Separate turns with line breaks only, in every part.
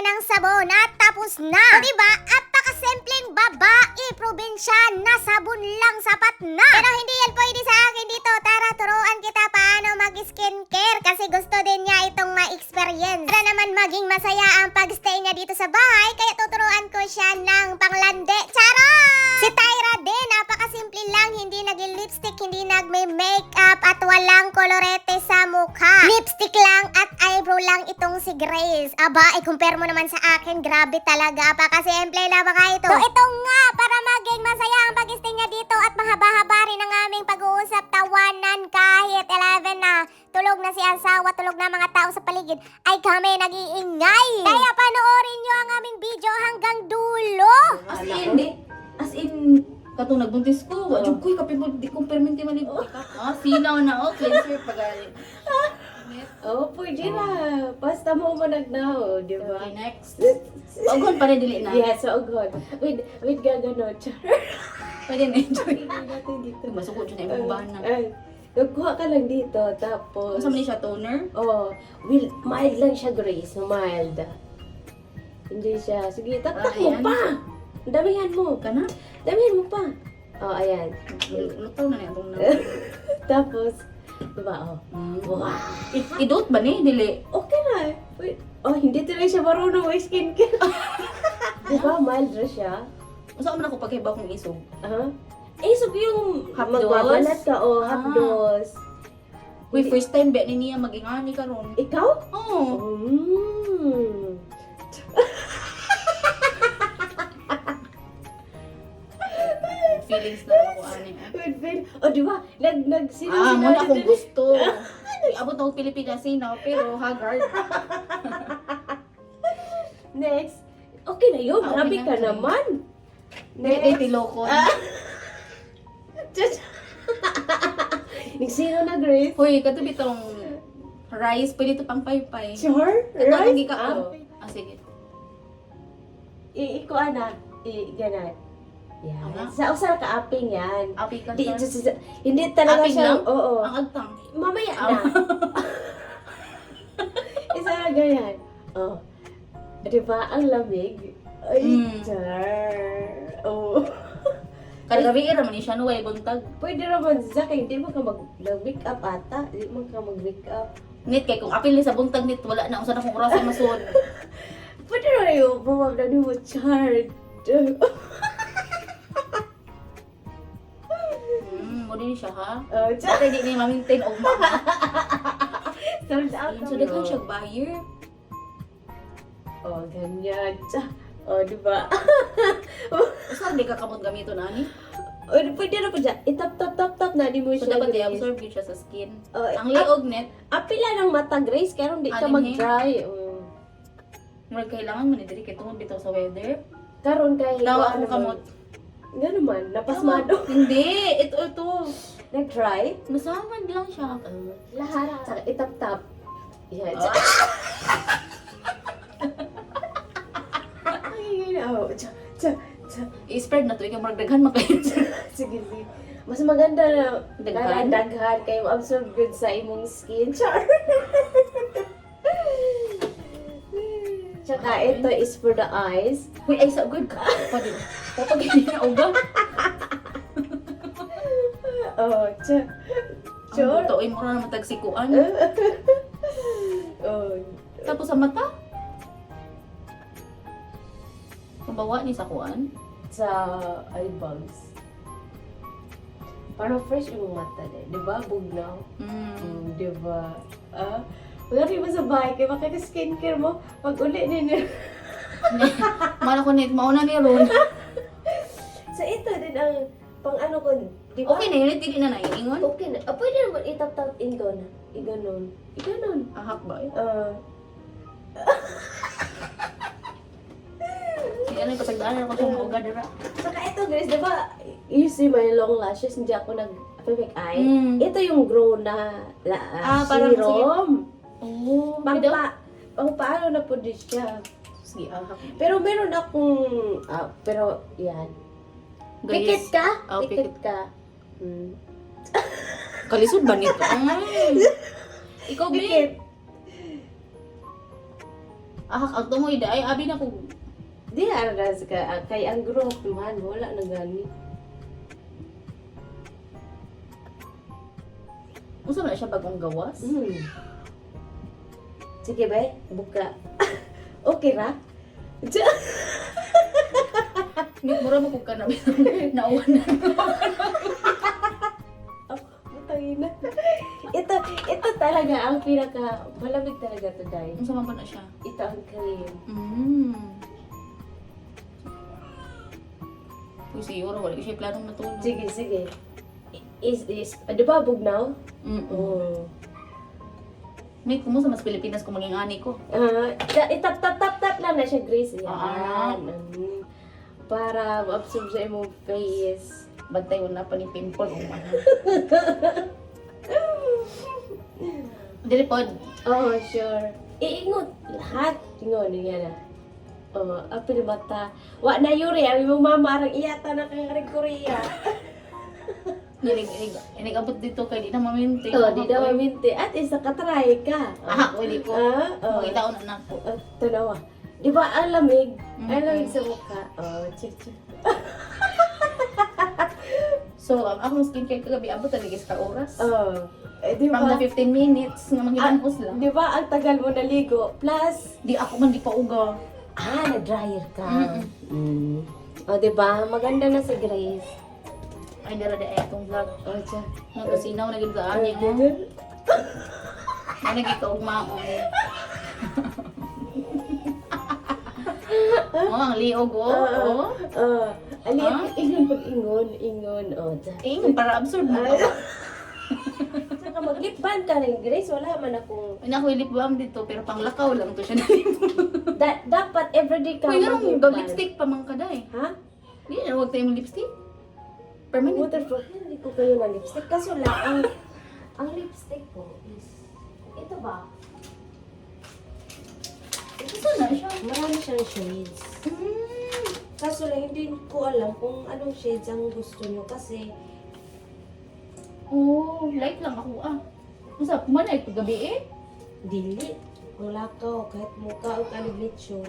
ng sabon at tapos na. O diba? Apakasimpleng babae, probinsya na sabon lang sapat na. Pero hindi yan pwede sa akin dito. Tara, turuan kita paano mag-skincare kasi gusto din niya itong ma-experience. Para naman maging masaya ang pagstay niya dito sa bahay, kaya tuturuan ko siya ng panglande. Charot! Si Tyra din, napakasimple lang, hindi nag-lipstick, hindi nagme-makeup at walang kolorete sa mukha. Lipstick lang at eyebrow lang itong si Grace. Aba, i-compare mo naman sa akin, grabe talaga, apakasimple na baka ito. So ito nga, para maging masaya ang pag-stay niya dito at mahaba-haba rin ang aming pag-uusap, tawanan kahit 11 na. Tulog na si asawa, tulog na mga tao sa paligid, ay kami nag-iingay. Kaya panoorin nyo ang aming video hanggang dulo.
As in, katong nagbuntis ko, wadyo ko'y kapimol, di kong perminti manig. Sinaw na, cleanser pagalit.
Pwede na. Basta mo managnaw, di ba?
Okay, next. Ogon pa rin dili na.
Yes, so good. With gagano, char.
Pwede na enjoy.
natin dito.
Masukot siya na yung bahan na.
Nagkuha ka lang dito, tapos...
Kung saan niya siya, toner?
Mild lang siya, Grace. Mild. Hindi siya. Sige, tatak mo
Ayan.
pa! Damihan mo.
Ka na?
Damihan mo pa. Ayan.
Lutaw na niya itong na.
Tapos, diba, Wow!
Idot ba ni? Dili.
Okay na. Wait. Hindi talaga siya marunong may skincare. Diba, mild na siya?
Masa man ako pagkaiba kong isog.
So yung
Hapdos?
magbabalat ka, hapdos.
Uy, first time ba ni niya magingani karon?
Ikaw?
Oo. Feelings na ako ani.
Diba?
Muna akong gusto. Abot ako Pilipinas na pero haggard.
Next. Okay na yun.
Okay
Grabe
na,
ka
okay.
naman.
Next. Tilokon.
Nagsino na, Grace?
Hoy, kato bitong rice, pwede to pang paypay.
Sure?
Kato
Right?
hindi ka sige.
Iko anak. Ganat. Yan.
Ano?
Sa usara ka aping yan.
Api ka
Di,
sir.
hindi talaga
Aping
siya.
lang?
Oo.
Ang agtang.
Mamaya na. Isa na ganyan. Diba? Ang lamig. Ay, char.
Kadagabi ra man siya no way buntag.
Pwede naman sa akin, hindi mo ka mag-make up ata. Hindi mo ka mag-make up.
Nit kay kung apil ni sa buntag nit wala na usa na kong oras ay masud.
Pwede na yung pumabla ni mo, char.
Mo din siya ha.
Char.
Pwede di ni ma-maintain og ma.
Turns out
So daghan siya buyer.
Ganyan. Diba?
Usa di ka kamot gamiton ani.
Pwede na po dyan. Itap-tap-tap-tap na, di mo
So
siya.
dapat
Grace.
i-absorb yun siya sa skin.
Ang
Ang liog net,
apila ng mata, Grace, kaya hindi ka
Alin,
mag-dry.
murag kailangan man ni diri kay tungod bitaw sa weather.
Karon kay...
Dawa akong kamot.
Nga naman, napasmado.
Hindi, ito.
Nag-dry?
Masamad lang siya.
Lahat. Saka itap-tap. Yan. Ay,
I-spread na to, ikaw murag daghan makayon.
sige. Mas maganda na
Daghan?
daghan kayo absorb good sa imong skin. Char. Tsaka ito is for the eyes.
Uy, ay sa good ka. Pwede. Papagin na uga.
Sure.
Tutoy mo na naman tagsikuan. Tapos sa mata. Mabawa ni sa kuan.
Sa eye bags. Parang fresh yung mata din. Di ba? Bugnaw. Di ba? Wala rin mo sa bahay kayo. Makaka-skincare mo. Pag uli ninyo.
Mala ko net, mauna ni Ron.
So ito din ang pang ano ko. Di ba?
Okay na yun, hindi na naiingon.
Okay na. Pwede naman itap-tap in ko na. Iganon.
Ahak ba? Sige na, pasagdaan ako sa uga dira.
Saka ito guys, di ba? You see my long lashes, hindi ako nag-perfect eye. Ito yung grow na
parang
serum.
Oh,
Paano na po din siya.
sige, ahak.
Pero meron akong, pero yan. Pikit ka? Pikit ka.
Kalisod ba nito? Ikaw,
Pikit.
babe? ang tumoy da ay abi na ko.
Di aras ka kay ang group man wala na gani.
Unsa man siya bagong gawas?
Sige ba? Buka. Okay ra?
Hindi mura mo kung ka na nauwan na.
Butangina. Ito talaga ang pinaka malamig talaga to dai.
Unsa man pa na siya?
Ito ang cream.
Uy, siguro wala ko siya planong matulog.
Sige. Is di ba bugnaw? Oh.
May kumusta mas Pilipinas kung maging ani ko.
Itap-tap-tap lang na siya, Grace.
Ah.
Yan. Para ma-absorb sa imong face.
Bantay mo na pa ni pimple o man. Dili pod.
Oh, sure. Iingot. Lahat. Ingon, yan na. Oh, apil bata. Wa na yuri, ang imong mama arang iyata na kang Korea.
Inig abot dito kay di na maminti.
Oh, di na maminti. At isa katry ka.
Ah, pwede ko.
Oh.
Makita ko na nako.
Tanawa. Di ba ang lamig? Ang lamig sa mukha. Oh, check.
So, ang akong skincare kagabi abot talaga sa oras.
Oh. Di
From
ba?
the 15 minutes nga magilampos lang.
Di ba ang tagal mo naligo? Plus,
Di ako man di pa uga.
na-dryer ka. O, di ba? Maganda na si Grace.
Ay, dara di ay atong vlog.
O, tiyan.
Nagkasinaw na gid sa ani ko. Na nagikaugmaon. Oh, ang liog oh.
Ali,
Ah?
ingon pag ingon. O, tiyan.
Para absorb mo.
Saka mag-lip balm ka rin, Grace. Wala man akong...
Ina ko lip balm dito pero panglakaw lang to siya na.
Dapat everyday ka
Uy, nga
mag-lip
daw
balm.
lipstick pa man kaday.
Ha?
Hindi na huwag tayong lipstick. Permanent.
Waterproof. Hindi ko kayo na lipstick. Kaso lang, ang lipstick ko is... Ito ba?
Ito na siya.
Marami siyang shades. Kaso lang, hindi ko alam kung anong shades ang gusto nyo kasi
Oh, light lang ako ah. Masa, kumanay ito gabi eh.
dili. Wala ka, kahit mukha o kaliglitsyo.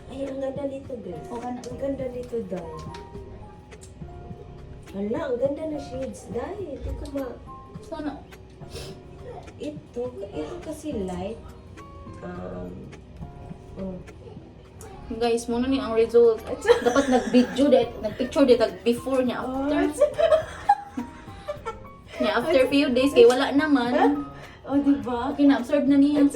Ay, ang ganda nito, guys.
O ka na.
Ang ganda nito, Dai. Hala, ang ganda na shades, Dai. Hindi ko
Sana.
Ito kasi light.
Guys, muna ni ang result. Dapat nag-video, nag-picture dito before niya, after. Niya, after few days, kay wala naman.
Oh, di ba?
Okay, na-absorb na niya.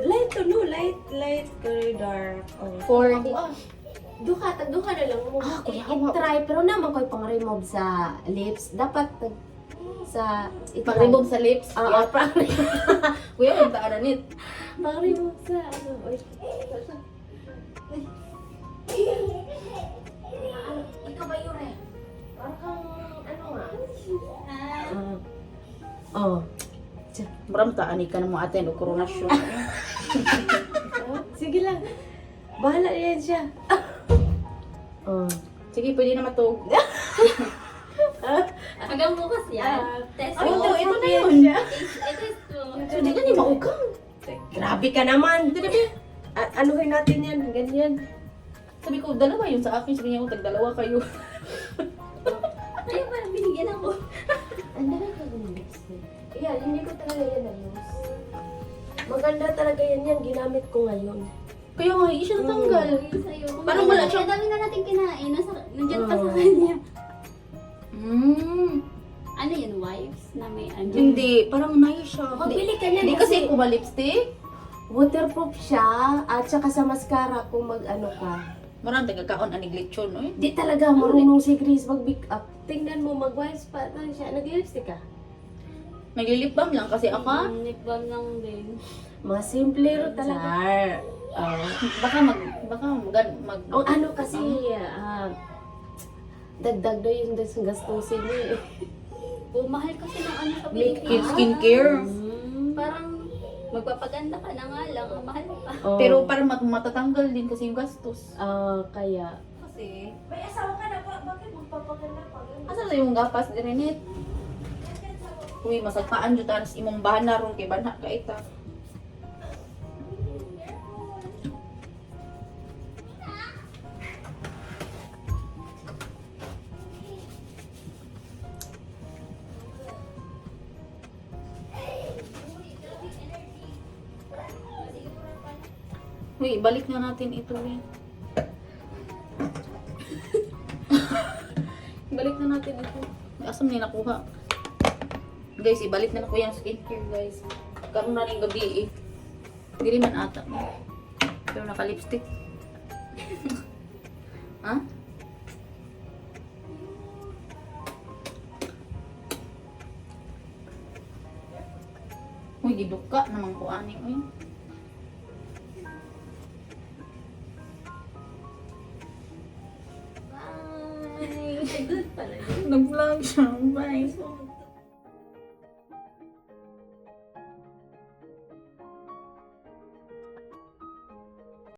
Light to no, light, very dark.
For ako ah.
Duha na lang mo.
kuya,
I-try, pero naman ko'y pang-remove sa lips. Dapat sa...
Pag-remove sa lips.
Oo,
Kuya, huwag taan nit.
pang-remove sa ano. Ikaw ba yun eh? Parang kang ano nga? Oh.
Maram taan ka na mo atin o koronasyon.
Sige lang. Bahala yan siya.
Sige, pwede na matog.
Hanggang bukas yan. Test
Ay,
mo.
ito na yun.
I-test mo.
So, di ka ni maukang.
Grabe ka naman. Anuhin natin yan. Ganyan.
Sabi ko, dalawa yun sa akin. Sabi niya, tag-dalawa kayo.
Ay, parang binigyan ako.
Ang dami ka ng lipstick. Yan, hindi ko talaga yan na-use. Maganda talaga yan. Ginamit ko ngayon.
Kaya nga, hindi siya natanggal.
Yung sa'yo.
Parang wala siya.
Ang dami na natin kinain. Nandiyan pa sa kanya. Ano yun, wipes? Na may ano?
Hindi, parang nice siya.
Magbili ka niyan
Hindi kasi ako ma-lipstick.
waterproof siya. At saka sa mascara kung mag-ano ka.
Marang tagakaon anig lechon, oy.
Di talaga marunong si Chris mag-pick up. Tingnan mo, mag-wipes pa lang siya. Nag-lipstick ka?
Naglilip balm lang kasi ako.
Lip balm lang din.
Mga simple ro talaga.
Baka mag
Ang ano kasi, dagdag daw yung gastusin niya eh.
O, mahal kasi ng ano sa
make
Pilipinas.
skincare.
Parang magpapaganda ka na nga lang. Ang mahal pa.
Oh.
Pero para matatanggal din kasi yung gastos.
Kaya.
Kasi,
May asawa ka na ba? Bakit magpapaganda pa?
Asa na yung gapas din it? Uy, masagpaan jud tanas imong bana ron kay banha ka ita. Uy, balik na natin ito eh. Balik na natin ito. Asam ni nakuha. Guys, ibalik na ko yung skincare guys. Karoon na rin gabi eh. Hindi man ata. Pero naka-lipstick. Ha? Uy, giduka naman ko ani. Uy.
Bye! Good pala.
Nag-vlog siya. Bye.